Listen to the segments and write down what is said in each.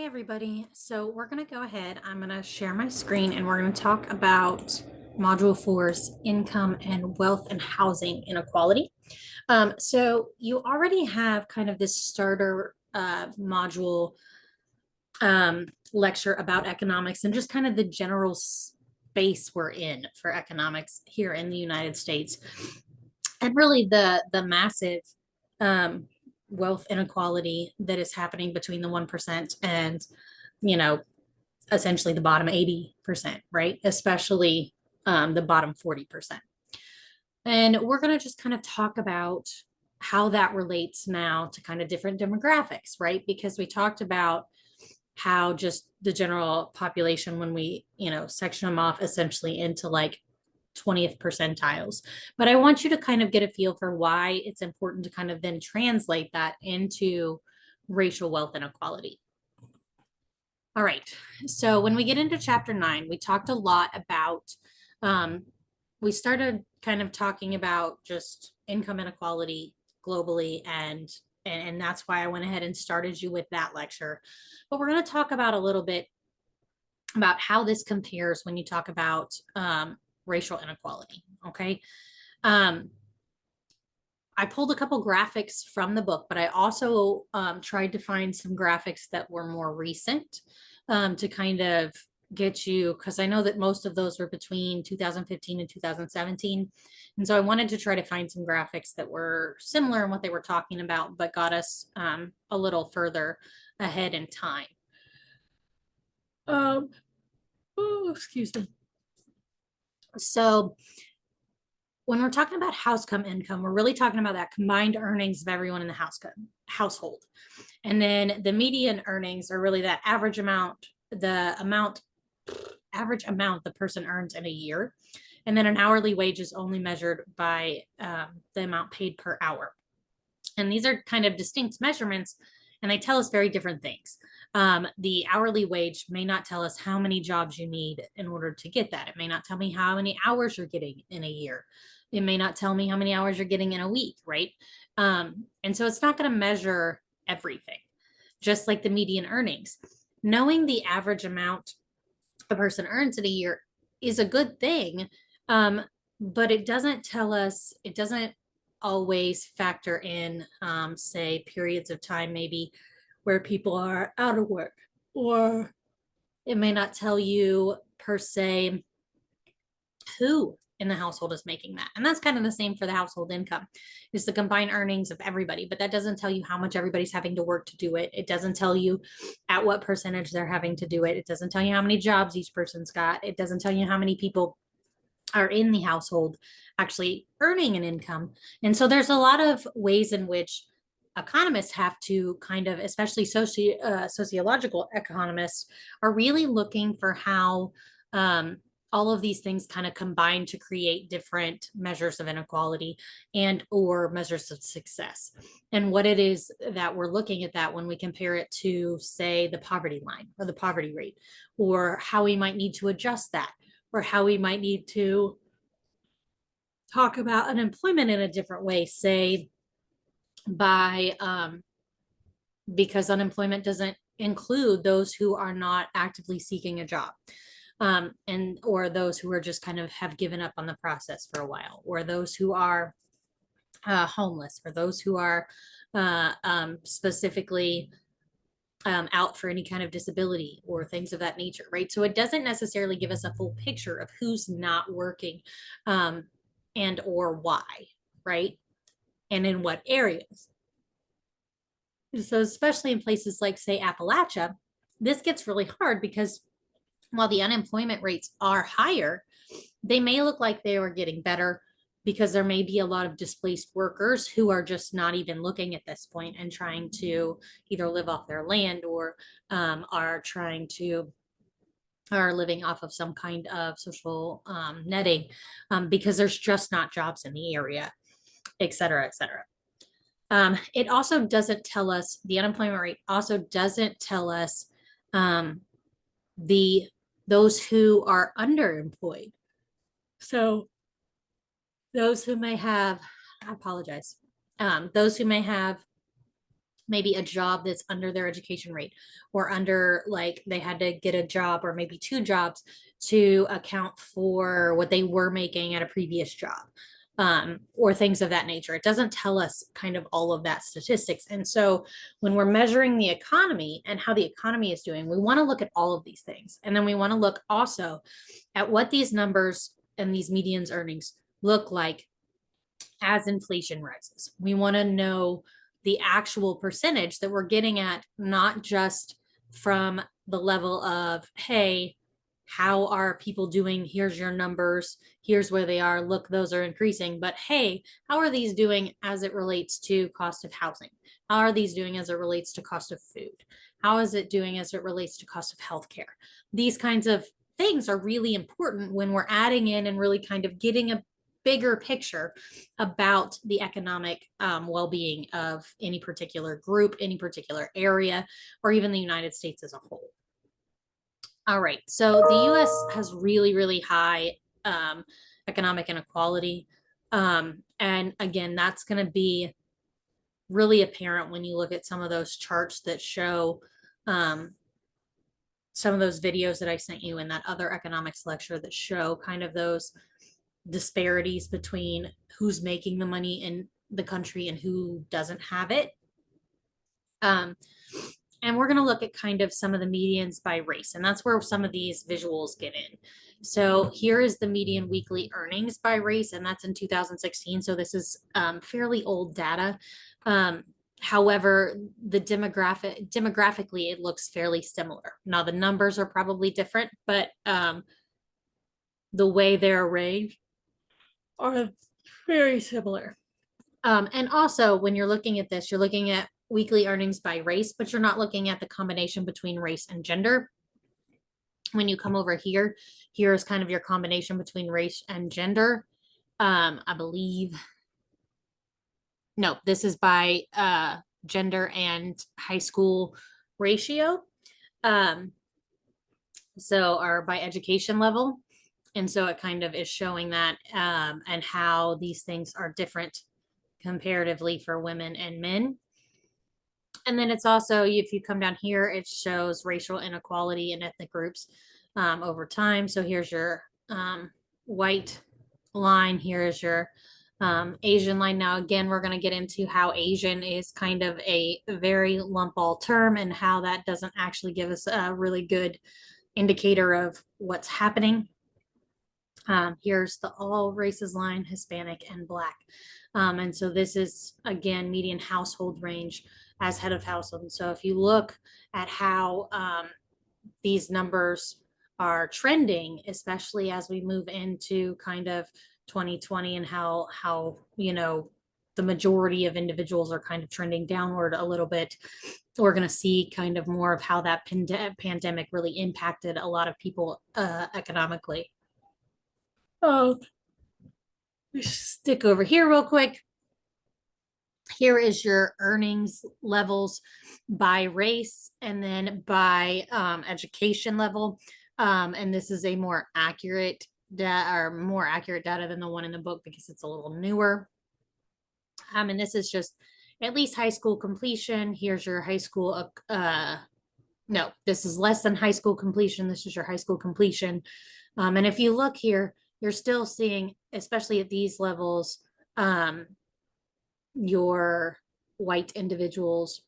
Everybody. So we're going to go ahead. I'm going to share my screen and we're going to talk about Module 4's income and wealth and housing inequality. So you already have kind of this starter module lecture about economics and just kind of the general space we're in for economics here in the United States. And really the massive um, wealth inequality that is happening between the 1% and, you know, essentially the bottom 80%, right? Especially the bottom 40%. And we're going to just kind of talk about how that relates now to kind of different demographics, right? Because we talked about how just the general population, when we, section them off essentially into like 20th percentiles. But I want you to kind of get a feel for why it's important to kind of then translate that into racial wealth inequality. All right. So when we get into chapter 9, we talked a lot about, we started kind of talking about just income inequality globally, and that's why I went ahead and started you with that lecture. But we're going to talk about a little bit about how this compares when you talk about racial inequality. Okay. I pulled a couple graphics from the book, but I also tried to find some graphics that were more recent to kind of get you, because I know that most of those were between 2015 and 2017. And so I wanted to try to find some graphics that were similar in what they were talking about, but got us a little further ahead in time. Oh, excuse me. So when we're talking about income, we're really talking about that combined earnings of everyone in the household. And then the median earnings are really that average amount the person earns in a year. And then an hourly wage is only measured by the amount paid per hour. And these are kind of distinct measurements, and they tell us very different things. The hourly wage may not tell us how many jobs you need in order to get that. It may not tell me how many hours you're getting in a year. It may not tell me how many hours you're getting in a week, right? And so it's not going to measure everything, just like the median earnings. Knowing the average amount a person earns in a year is a good thing, but it doesn't tell us, it doesn't always factor in, say, periods of time maybe where people are out of work, or it may not tell you per se who in the household is making that. And that's kind of the same for the household income. It's the combined earnings of everybody, but that doesn't tell you how much everybody's having to work to do it. It doesn't tell you at what percentage they're having to do it. It doesn't tell you how many jobs each person's got. It doesn't tell you how many people are in the household actually earning an income. And so there's a lot of ways in which economists have to kind of, especially sociological economists, are really looking for how all of these things kind of combine to create different measures of inequality and or measures of success, and what it is that we're looking at that when we compare it to, say, the poverty line or the poverty rate, or how we might need to adjust that, or how we might need to talk about unemployment in a different way, say by because unemployment doesn't include those who are not actively seeking a job, and or those who are just kind of have given up on the process for a while, or those who are homeless, or those who are specifically out for any kind of disability or things of that nature, right? So it doesn't necessarily give us a full picture of who's not working, and or why, right? And in what areas. So especially in places like, say, Appalachia, this gets really hard because while the unemployment rates are higher, they may look like they are getting better because there may be a lot of displaced workers who are just not even looking at this point and trying to either live off their land, or are living off of some kind of social netting, because there's just not jobs in the area, et cetera, et cetera. It also doesn't tell us, the unemployment rate also doesn't tell us those who are underemployed. So those who may have, I apologize, those who may have maybe a job that's under their education rate, or under, like, they had to get a job or maybe two jobs to account for what they were making at a previous job, or things of that nature. It doesn't tell us kind of all of that statistics. And so when we're measuring the economy and how the economy is doing, we want to look at all of these things. And then we want to look also at what these numbers and these medians earnings look like as inflation rises. We want to know the actual percentage that we're getting at, not just from the level of, hey, how are people doing? Here's your numbers. Here's where they are. Look, those are increasing. But hey, how are these doing as it relates to cost of housing? How are these doing as it relates to cost of food? How is it doing as it relates to cost of healthcare? These kinds of things are really important when we're adding in and really kind of getting a bigger picture about the economic well-being of any particular group, any particular area, or even the United States as a whole. All right, so the US has really, really high economic inequality. And again, that's going to be really apparent when you look at some of those charts that show some of those videos that I sent you in that other economics lecture that show kind of those disparities between who's making the money in the country and who doesn't have it. And we're going to look at kind of some of the medians by race, and that's where some of these visuals get in. So here is the median weekly earnings by race, and that's in 2016. So this is fairly old data. However, the demographically, it looks fairly similar. Now the numbers are probably different, but the way they're arranged are very similar. And also, when you're looking at this, you're looking at weekly earnings by race, but you're not looking at the combination between race and gender. When you come over here, here's kind of your combination between race and gender. I believe, no, this is by gender and high school ratio. So, or by education level. And so it kind of is showing that and how these things are different comparatively for women and men. And then it's also, if you come down here, it shows racial inequality in ethnic groups over time. So here's your white line. Here is your Asian line. Now, again, we're going to get into how Asian is kind of a very lump all term and how that doesn't actually give us a really good indicator of what's happening. Here's the all races line, Hispanic and Black. And so this is, again, median household range as head of household. And so if you look at how these numbers are trending, especially as we move into kind of 2020 and how the majority of individuals are kind of trending downward a little bit, we're going to see kind of more of how that pandemic really impacted a lot of people economically. Oh, stick over here real quick. Here is your earnings levels by race and then by education level. And this is a more accurate data than the one in the book because it's a little newer. And this is just at least high school completion. Here's your high school. No, this is less than high school completion. This is your high school completion. And if you look here, you're still seeing, especially at these levels, your white individuals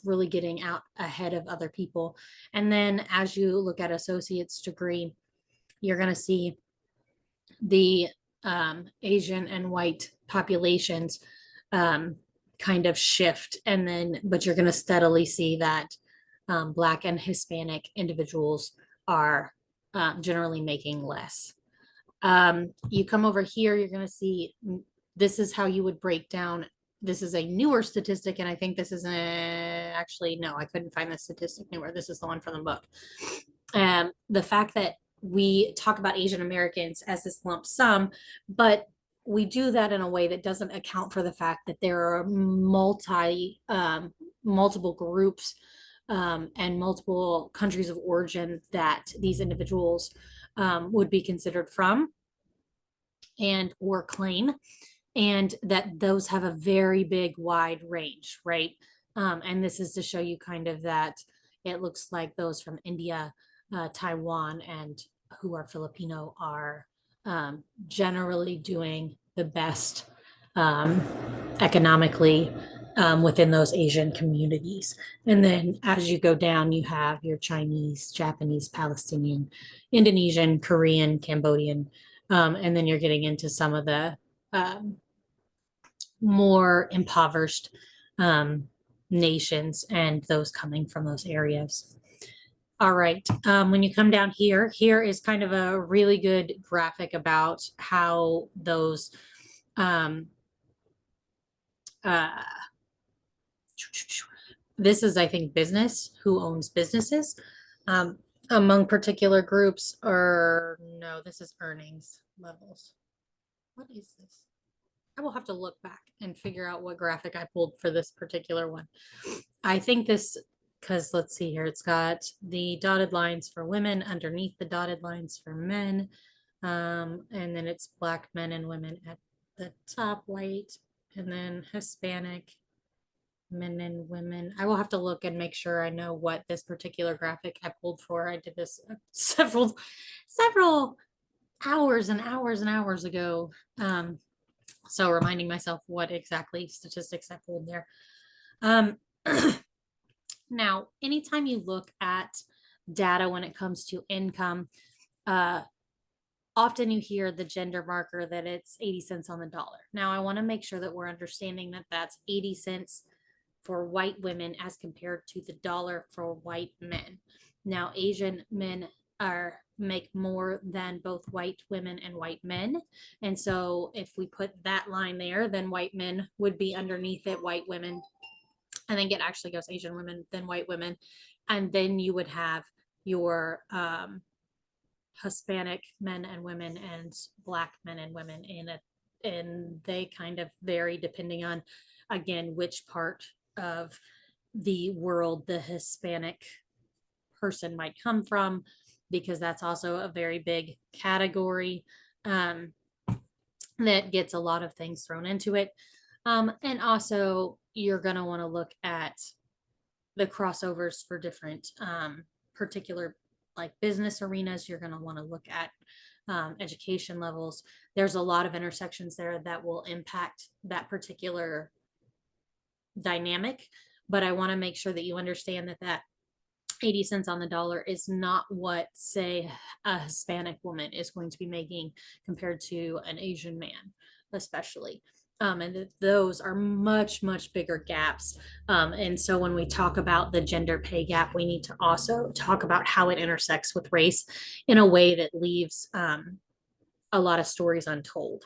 really getting out ahead of other people. And then as you look at associate's degree, you're going to see the Asian and white populations kind of shift. And then, but you're going to steadily see that Black and Hispanic individuals are generally making less. You come over here, you're going to see this is how you would break down. This is a newer statistic, and I think this is actually, no, I couldn't find the statistic newer. This is the one from the book. The fact that we talk about Asian Americans as this lump sum, but we do that in a way that doesn't account for the fact that there are multiple groups and multiple countries of origin that these individuals would be considered from and or claim, and that those have a very big wide range, right? And this is to show you kind of that it looks like those from India, Taiwan, and who are Filipino are generally doing the best um, economically within those Asian communities. And then as you go down, you have your Chinese, Japanese, Palestinian, Indonesian, Korean, Cambodian, and then you're getting into some of the um, more impoverished um, nations and those coming from those areas. All right. When you come down here, here is kind of a really good graphic about how those um, uh, this is, I think, business, who owns businesses um, among particular groups, or no, this is earnings levels. What is this? I will have to look back and figure out what graphic I pulled for this particular one. I think this, because let's see here, it's got the dotted lines for women underneath the dotted lines for men. And then it's Black men and women at the top, white, and then Hispanic men and women. I will have to look and make sure I know what this particular graphic I pulled for. I did this several hours and hours and hours ago. So reminding myself what exactly statistics I pulled there. Um, now, anytime you look at data when it comes to income, uh, often you hear the gender marker that it's 80 cents on the dollar. Now, I want to make sure that we're understanding that that's 80 cents for white women as compared to the dollar for white men. Now, Asian men are make more than both white women and white men. And so if we put that line there, then white men would be underneath it, white women. I think it actually goes Asian women, then white women. And then you would have your Hispanic men and women and Black men and women in it. And they kind of vary depending on, again, which part of the world the Hispanic person might come from, because that's also a very big category that gets a lot of things thrown into it. And also, you're going to want to look at the crossovers for different particular like business arenas. You're going to want to look at education levels. There's a lot of intersections there that will impact that particular dynamic, but I want to make sure that you understand that that 80 cents on the dollar is not what, say, a Hispanic woman is going to be making compared to an Asian man, especially. And those are much, much bigger gaps. And so when we talk about the gender pay gap, we need to also talk about how it intersects with race in a way that leaves a lot of stories untold.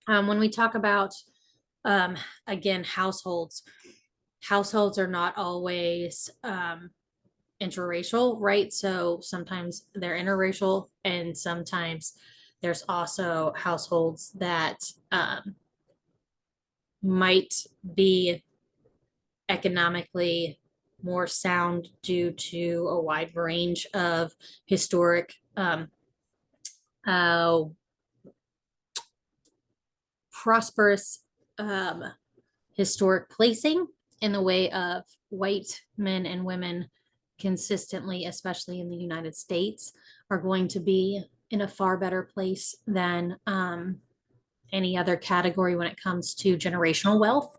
When we talk about, again, households are not always interracial, right? So sometimes they're interracial, and sometimes there's also households that might be economically more sound due to a wide range of historic prosperous historic placing in the way of white men and women consistently, especially in the United States, are going to be in a far better place than any other category when it comes to generational wealth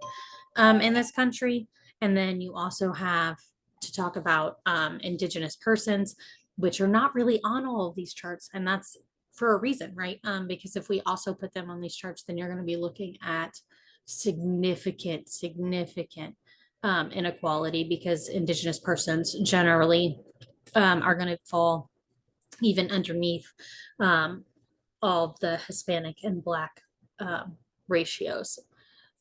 in this country. And then you also have to talk about Indigenous persons, which are not really on all of these charts. And that's for a reason, right? Because if we also put them on these charts, then you're going to be looking at significant inequality, because Indigenous persons generally are going to fall even underneath all the Hispanic and Black ratios.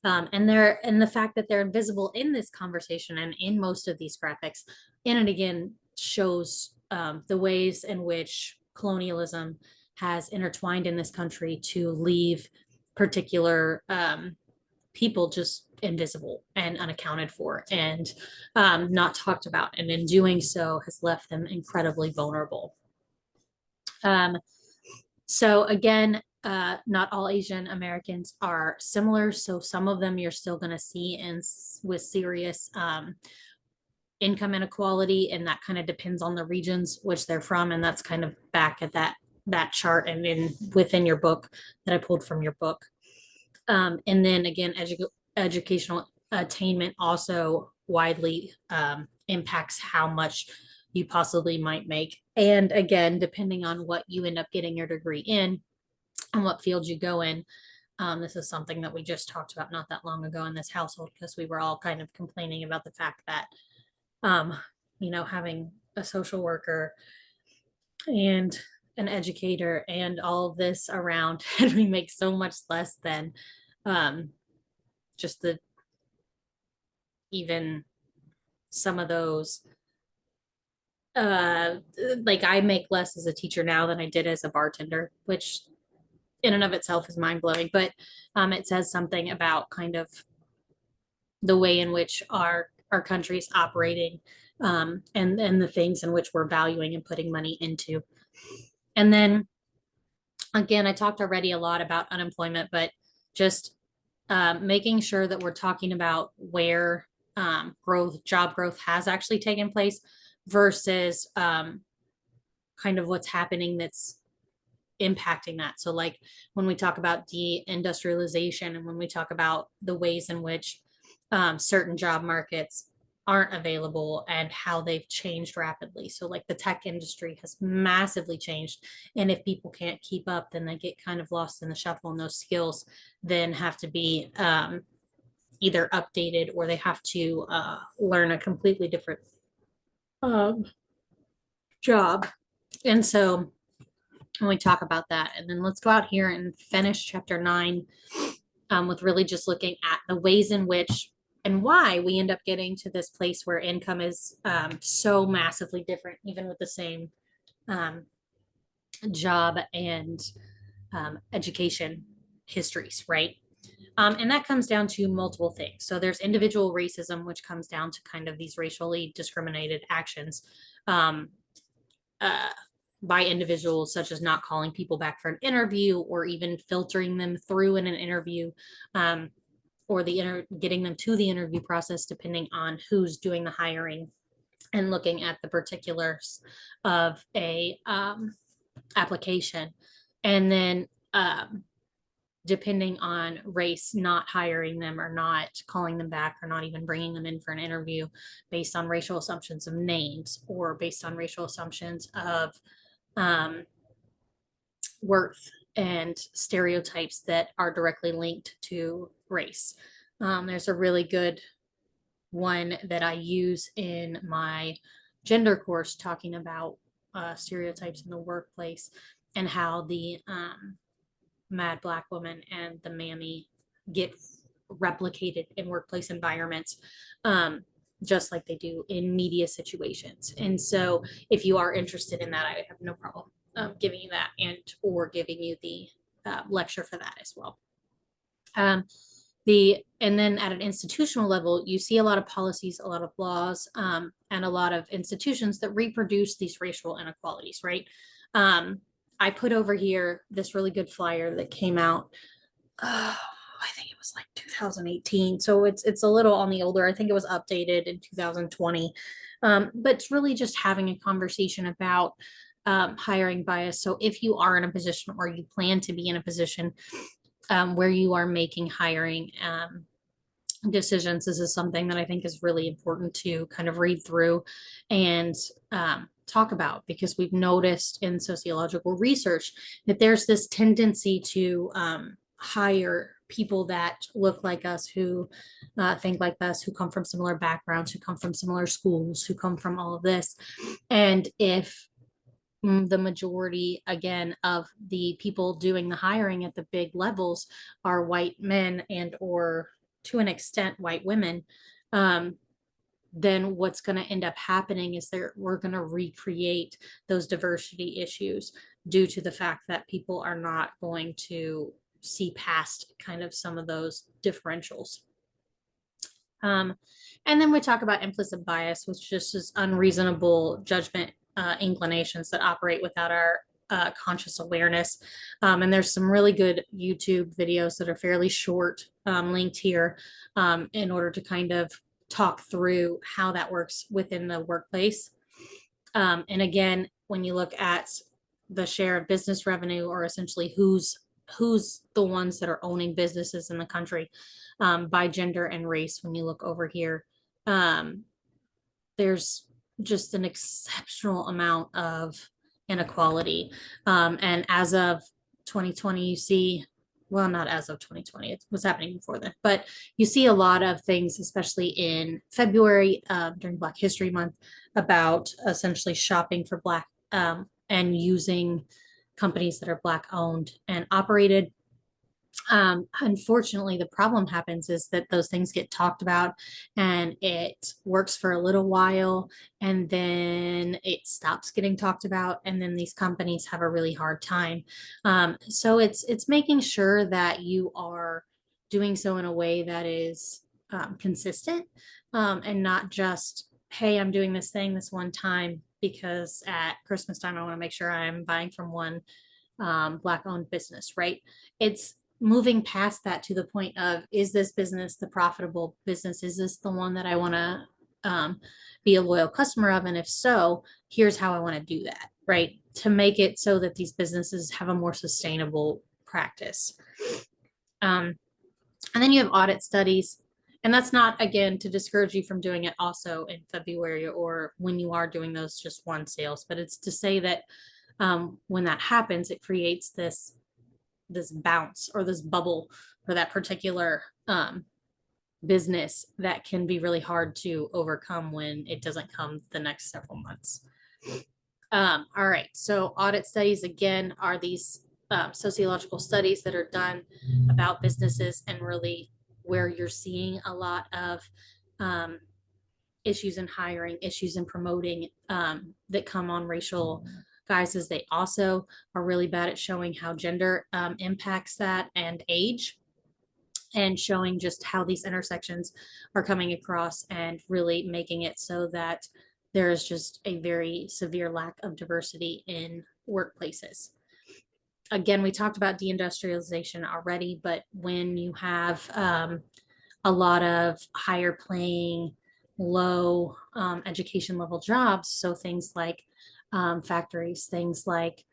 And the fact that they're invisible in this conversation and in most of these graphics, in and again, shows the ways in which colonialism has intertwined in this country to leave particular people just invisible and unaccounted for and not talked about. And in doing so, has left them incredibly vulnerable. So again, not all Asian Americans are similar. So some of them you're still going to see with serious income inequality, and that kind of depends on the regions which they're from. And that's kind of back at that chart and within your book that I pulled from your book. And then again, educational attainment also widely impacts how much you possibly might make. And again, depending on what you end up getting your degree in and what field you go in. This is something that we just talked about not that long ago in this household, because we were all kind of complaining about the fact that, having a social worker and an educator and all of this around, and we make so much less than just even some of those. Like I make less as a teacher now than I did as a bartender, which in and of itself is mind blowing, but it says something about kind of the way in which our country is operating, and the things in which we're valuing and putting money into. And then again, I talked already a lot about unemployment, but just making sure that we're talking about where job growth has actually taken place versus kind of what's happening that's impacting that. So like when we talk about deindustrialization and when we talk about the ways in which certain job markets aren't available and how they've changed rapidly. So like the tech industry has massively changed. And if people can't keep up, then they get kind of lost in the shuffle, and those skills then have to be either updated or they have to learn a completely different job. And so when we talk about that, and then let's go out here and finish chapter 9 with really just looking at the ways in which and why we end up getting to this place where income is so massively different, even with the same job and education histories, right? And that comes down to multiple things. So there's individual racism, which comes down to kind of these racially discriminated actions uh, by individuals, such as not calling people back for an interview or even filtering them through in an interview, or getting them to the interview process, depending on who's doing the hiring and looking at the particulars of a application. And then depending on race, not hiring them or not calling them back or not even bringing them in for an interview based on racial assumptions of names or based on racial assumptions of worth and stereotypes that are directly linked to race. There's a really good one that I use in my gender course talking about stereotypes in the workplace and how the mad Black woman and the mammy get replicated in workplace environments, just like they do in media situations. And so if you are interested in that, I have no problem giving you that or giving you the lecture for that as well. And then at an institutional level, you see a lot of policies, a lot of laws, and a lot of institutions that reproduce these racial inequalities, right? I put over here this really good flyer that came out, I think it was like 2018. So it's a little on the older. I think it was updated in 2020. But it's really just having a conversation about hiring bias. So if you are in a position or you plan to be in a position where you are making hiring decisions, this is something that I think is really important to kind of read through and talk about, because we've noticed in sociological research that there's this tendency to hire people that look like us, who think like us, who come from similar backgrounds, who come from similar schools, who come from all of this. And if the majority, again, of the people doing the hiring at the big levels are white men and or to an extent white women, then what's going to end up happening is we're going to recreate those diversity issues due to the fact that people are not going to see past kind of some of those differentials. And then we talk about implicit bias, which just is unreasonable judgment inclinations that operate without our conscious awareness. And there's some really good YouTube videos that are fairly short, linked here, in order to kind of talk through how that works within the workplace. And again, when you look at the share of business revenue, or essentially who's the ones that are owning businesses in the country, by gender and race, when you look over here, there's just an exceptional amount of inequality. And as of 2020, you see, well, not as of 2020, it was happening before then, but you see a lot of things, especially in February, during Black History Month, about essentially shopping for Black, and using companies that are Black owned and operated. Unfortunately, the problem happens is that those things get talked about and it works for a little while, and then it stops getting talked about, and then these companies have a really hard time. So it's making sure that you are doing so in a way that is consistent, and not just, hey, I'm doing this thing this one time because at Christmas time I want to make sure I'm buying from one Black owned business, right? It's moving past that to the point of, is this business the profitable business? Is this the one that I want to be a loyal customer of? And if so, here's how I want to do that, right? To make it so that these businesses have a more sustainable practice. And then you have audit studies. And that's not, again, to discourage you from doing it also in February, or when you are doing those just one sales, but it's to say that when that happens, it creates this bounce or this bubble for that particular business that can be really hard to overcome when it doesn't come the next several months. All right, so audit studies, again, are these sociological studies that are done about businesses, and really where you're seeing a lot of issues in hiring, issues in promoting, that come on racial guises. They also are really bad at showing how gender impacts that, and age, and showing just how these intersections are coming across, and really making it so that there is just a very severe lack of diversity in workplaces. Again, we talked about deindustrialization already, but when you have a lot of higher paying, low education level jobs, so things like factories, things like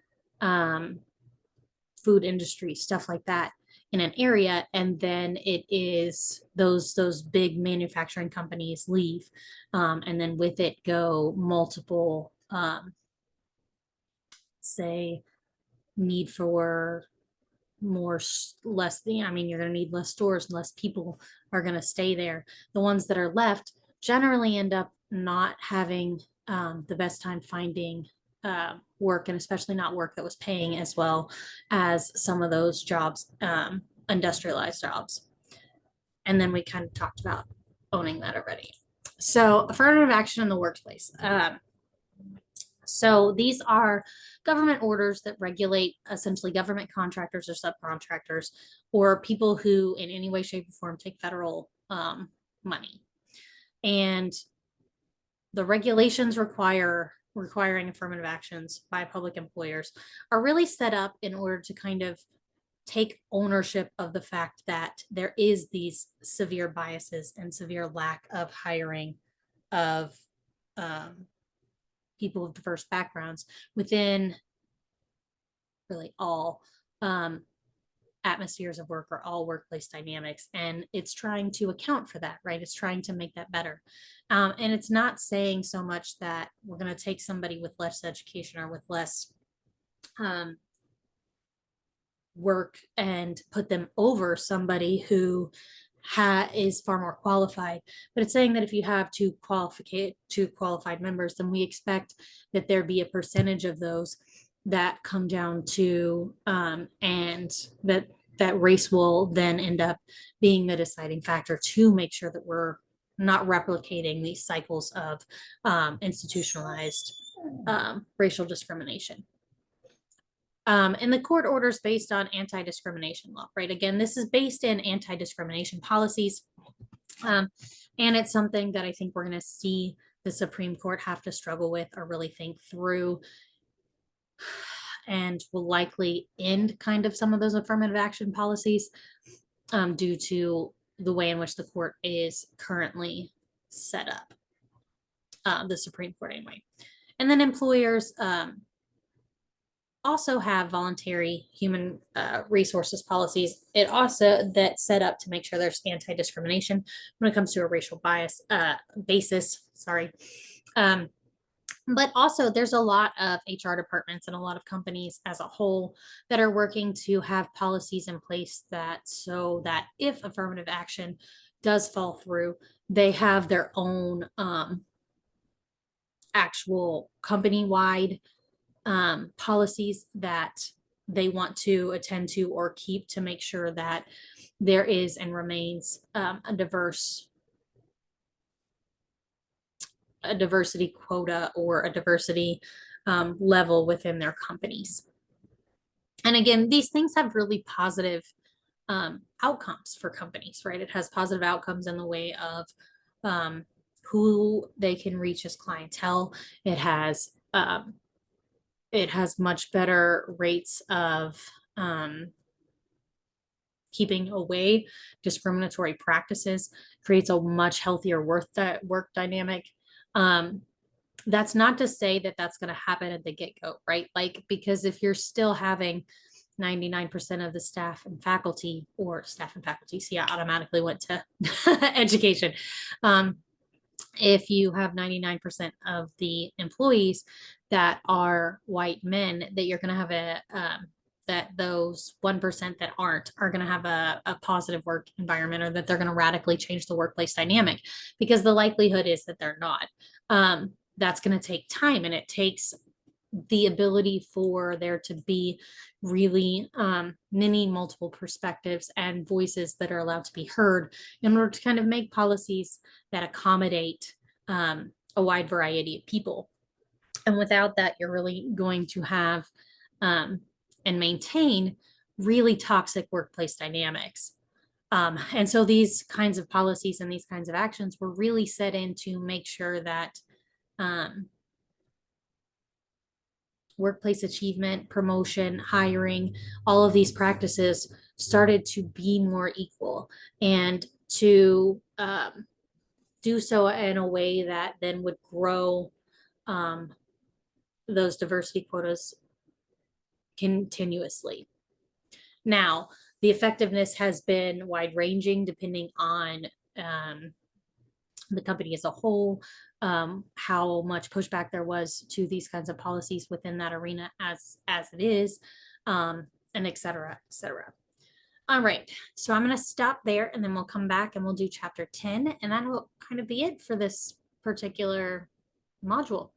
food industry, stuff like that, in an area, and then it is those big manufacturing companies leave, and then with it go multiple, say, need for more less, I mean, you're going to need less stores and less people are going to stay there. The ones that are left generally end up not having the best time finding work, and especially not work that was paying as well as some of those jobs, industrialized jobs. And then we kind of talked about owning that already. So affirmative action in the workplace. So these are government orders that regulate essentially government contractors or subcontractors, or people who in any way, shape, or form take federal money. And the regulations requiring affirmative actions by public employers are really set up in order to kind of take ownership of the fact that there is these severe biases and severe lack of hiring of people of diverse backgrounds within really all atmospheres of work, or all workplace dynamics. And it's trying to account for that, right? It's trying to make that better. And it's not saying so much that we're going to take somebody with less education or with less work and put them over somebody who is far more qualified. But it's saying that if you have two qualified members, then we expect that there be a percentage of those that come down to, and that race will then end up being the deciding factor to make sure that we're not replicating these cycles of institutionalized racial discrimination. And the court orders based on anti-discrimination law, right? Again, this is based in anti-discrimination policies. And it's something that I think we're going to see the Supreme Court have to struggle with, or really think through. and will likely end kind of some of those affirmative action policies due to the way in which the court is currently set up, the Supreme Court anyway. And then employers also have voluntary human resources policies. It also that's set up to make sure there's anti-discrimination when it comes to a racial bias basis. Sorry. But also there's a lot of HR departments and a lot of companies as a whole that are working to have policies in place that so that if affirmative action does fall through, they have their own actual company-wide policies that they want to attend to or keep to make sure that there is and remains a diversity quota or a diversity level within their companies. And again, these things have really positive outcomes for companies, right? It has positive outcomes in the way of who they can reach as clientele. It has much better rates of keeping away discriminatory practices, creates a much healthier work dynamic. That's not to say that that's going to happen at the get-go, right? Like, because if you're still having 99% of the staff and faculty, or staff and faculty, see, I automatically went to education. If you have 99% of the employees that are white men, that you're going to have that those 1% that aren't are going to have a positive work environment, or that they're going to radically change the workplace dynamic, because the likelihood is that they're not. That's going to take time, and it takes the ability for there to be really many multiple perspectives and voices that are allowed to be heard in order to kind of make policies that accommodate a wide variety of people. And without that, you're really going to have and maintain really toxic workplace dynamics. And so these kinds of policies and these kinds of actions were really set in to make sure that workplace achievement, promotion, hiring, all of these practices started to be more equal, and to do so in a way that then would grow those diversity quotas continuously. Now, the effectiveness has been wide ranging depending on the company as a whole, how much pushback there was to these kinds of policies within that arena as it is, and et cetera, et cetera. All right, so I'm going to stop there, and then we'll come back and we'll do chapter 10, and that will kind of be it for this particular module.